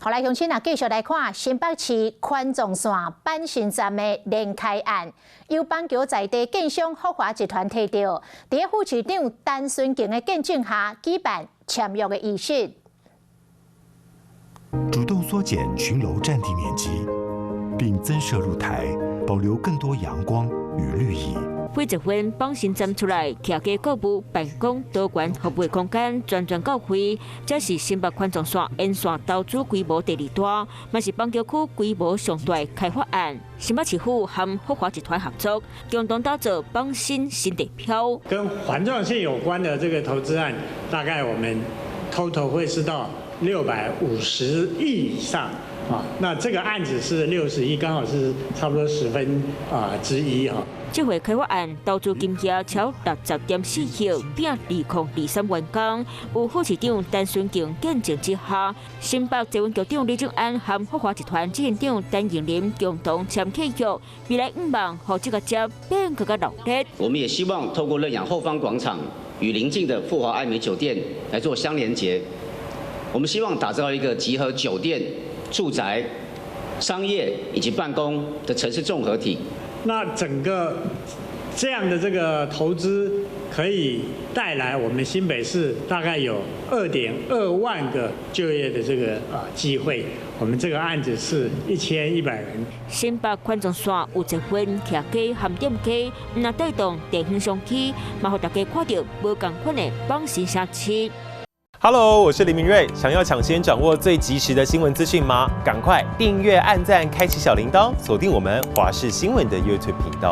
后来乡亲啊，继续来看新北市环状线阪神站的连开案，由板桥在地建商福华集团提到，在副市长陈顺景的见证下，举办签约的仪式。主动缩减群楼占地面积，并增设露台，保留更多阳光与绿意。每一分帮新站出来，徛家购物、办公、多元服务空间全到位。这是新北环状线沿线投资规模第二大，也是板桥区规模上大开发案。新北市府和福华集团合作，共同打造帮新新地标。跟环状线有关的这个投资案，大概我们 total 会是到650亿以上。 啊，那这个案子是60亿，刚好是差不多1/10之哈。这回开发案投资金额超60.4亿，并2023完工。有副市长陈顺景见证之下，新北财运局长李正安和福华集团执行长陈盈林共同签契约，未来5万和这个家变更加热烈。我们也希望透过认养后方广场与邻近的富华爱美酒店来做相连结。我们希望打造一个集合酒店、 住宅、商业以及办公的城市综合体。那整个这样的这个投资，可以带来我们新北市大概有2.2万个就业的这个机会。我们这个案子是1100人。新北环状线有一份徛街和店街，那带动电影商机，嘛让大家看到无同款的帮新城市。 Hello， 我是林明瑞。想要抢先掌握最及时的新闻资讯吗？赶快订阅、按赞、开启小铃铛，锁定我们华视新闻的 YouTube 频道。